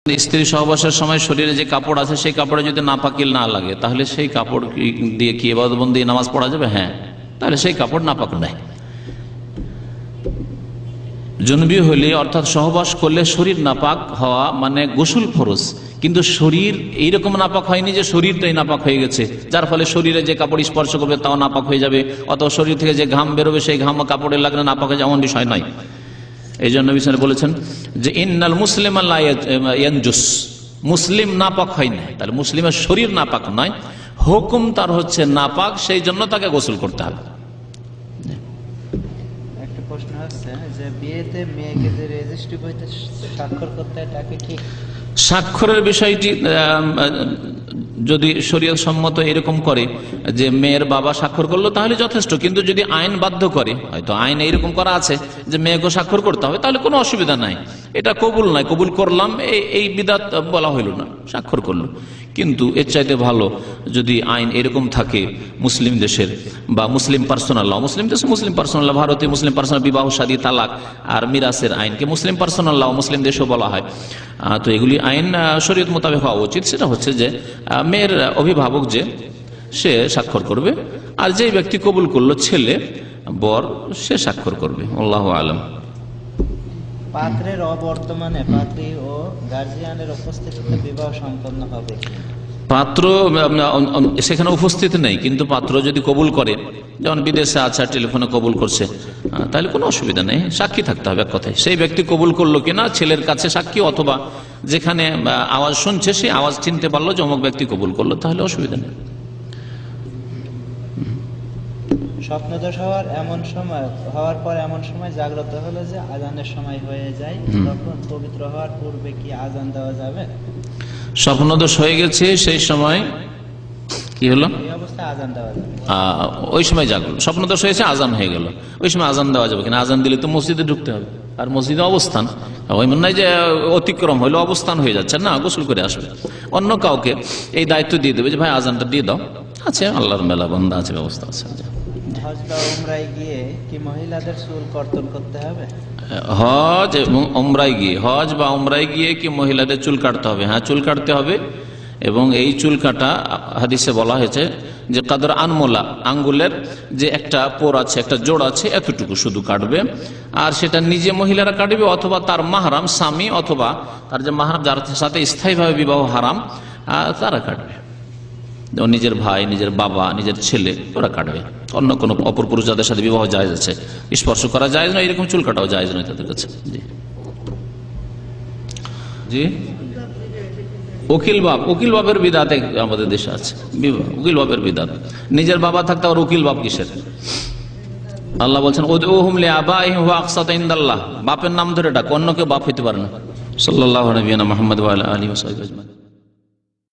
স্ত্রী সহবাসের সময় শরীরে যে কাপড় আছে সেই কাপড়ে যদি নাপাকিল না লাগে তাহলে সেই কাপড় দিয়ে কি ইবাদতবন্দি নামাজ পড়া যাবে? হ্যাঁ, তাহলে সেই কাপড় নাপাক নয়। জুনবি হলে অর্থাৎ সহবাস করলে শরীর নাপাক হওয়া মানে গোসল ফরজ, কিন্তু শরীর এইরকম নাপাক হয়নি যে শরীরটাই নাপাক হয়ে গেছে, যার ফলে শরীরে যে কাপড় স্পর্শ করবে তাও নাপাক হয়ে যাবে, অথবা শরীর থেকে যে ঘাম বেরোবে সেই ঘাম কাপড়ে লাগলে নাপাক হয়ে যাবে, এমন বিষয় নয়। এই জন্য নবী সাল্লাল্লাহু আলাইহি ওয়াসাল্লাম বলেছেন যে ইন্নাল মুসলিমা লা ইয়ানজুস, মুসলিম নাপাক হয় না, তাহলে মুসলিমের শরীর নাপাক নয়, হুকুম তার হচ্ছে নাপাক, সেই জন্য তাকে গোসল করতে হবে। একটা প্রশ্ন আছে যে বিয়েতে মেয়েকে যে রেজিস্ট্রি বইতে স্বাক্ষর করতে হয় তাকে ঠিক স্বাক্ষরের বিষয়টি যদি শরীয়ত সম্মত এরকম করে যে মেয়ের বাবা স্বাক্ষর করলো তাহলে যথেষ্ট, কিন্তু যদি আইন বাধ্য করে, হয়তো আইন এইরকম করা আছে যে মেয়েকে স্বাক্ষর করতে হবে, তাহলে কোনো অসুবিধা নাই, এটা কবুল নাই, কবুল করলাম এই বিদাত বলা হইল না, স্বাক্ষর করলো। কিন্তু এর চাইতে ভালো যদি আইন এরকম থাকে মুসলিম দেশের বা মুসলিম পার্সোনাল ল, মুসলিম দেশে মুসলিম পার্সোনাল ল, ভারতীয় মুসলিম পার্সোনাল বিবাহ শাদী তালাক আর মিরাসের আইনকে মুসলিম পার্সোনাল ল মুসলিম দেশেও বলা হয়, তো এগুলি আইন শরীয়ত মোতাবেক হওয়া উচিত। সেটা হচ্ছে যে মেয়ের অভিভাবক যে সে স্বাক্ষর করবে, আর যেই ব্যক্তি কবুল করলো ছেলে বর সে স্বাক্ষর করবে। আল্লাহু আলাম। পাত্রের অবর্তমানে পাত্রী ও গার্জিয়ানের উপস্থিতিতে বিবাহ সম্পন্ন হবে? পাত্র সেখানে উপস্থিত নেই, কিন্তু পাত্র যদি কবুল করে, যেমন বিদেশে আছে টেলিফোনে কবুল করছে, তাহলে কোনো অসুবিধা নেই, সাক্ষী থাকতে হবে এক কথায়, সেই ব্যক্তি কবুল করলো কিনা ছেলের কাছে সাক্ষী, অথবা যেখানে আওয়াজ শুনছে সেই আওয়াজ চিনতে পারলো যে অমুক ব্যক্তি কবুল করলো, তাহলে অসুবিধা নেই। স্বপ্নদোষ হওয়ার পর এমন সময় জাগ্রত হলো যে আজানের সময় হয়ে যায়, তখন পবিত্র হওয়ার পূর্বে কি আজান দেওয়া যাবে? স্বপ্নদোষ হয়ে গেছে সেই সময় কি হলো? এই অবস্থায় আজান দেওয়া যাবে? ওই সময় জাগলো, স্বপ্নদোষ হয়েছে, আজান হয়ে গেল, ওই সময় আজান দেওয়া যাবে কিনা? আজান দিলে তো মসজিদে ঢুকতে হবে, আর মসজিদে অবস্থান, ওই মনে নাই যে অতিক্রম হইলো, অবস্থান হয়ে যাচ্ছে না, গোসল করে আসবে, অন্য কাউকে এই দায়িত্ব দিয়ে দেবে যে ভাই আজানটা দিয়ে দাও, আছে আল্লাহর মেলা বান্দা আছে, ব্যবস্থা আছে। হজ বা উমরায় গিয়ে কি মহিলাদের চুল কর্তন করতে হবে? হজ এবং উমরায় গিয়ে, হজ বা উমরায় গিয়ে কি মহিলাদের চুল কাটতে হবে? হ্যাঁ, চুল কাটতে হবে, এবং এই চুল কাটা হাদিসে বলা হয়েছে যে কাদর আনমোলা, আঙ্গুলের যে একটা পোর আছে, একটা জোড় আছে, এতটুকু শুধু কাটবে, আর সেটা নিজে মহিলারা কাটবে অথবা তার মাহরাম স্বামী অথবা তার যে মাহরাম যার সাথে স্থায়ীভাবে বিবাহ হারাম তারা কাটবে, নিজের ভাই, নিজের বাবা, নিজের ছেলে, ওরা কাটবে। অন্য কোনো অপর পুরুষ যাদের সাথে বিবাহ জায়েজ আছে, স্পর্শ করা জায়েজ নয়, এরকম চুল কাটাও জায়েজ নয় তাদের কাছে। জি জি উকিল বাপের বিদাত আমাদের দেশে আছে, উকিল বাপের বিদাত, নিজের বাবা থাকতে আর উকিল বাপ কিসের? আল্লাহ বলছেন উদউহুম লিআবাইহিম ওয়া আকসাতু ইনদাল্লাহ, বাপের নাম ধরে ডাক, অন্য কেউ বাপ হইতে পারে না। সাল্লাল্লাহু আলাইহি ওয়া সাল্লাম মুহাম্মদ ওয়া আলা আলিহি ওয়া সাহবিহি আজমাইন।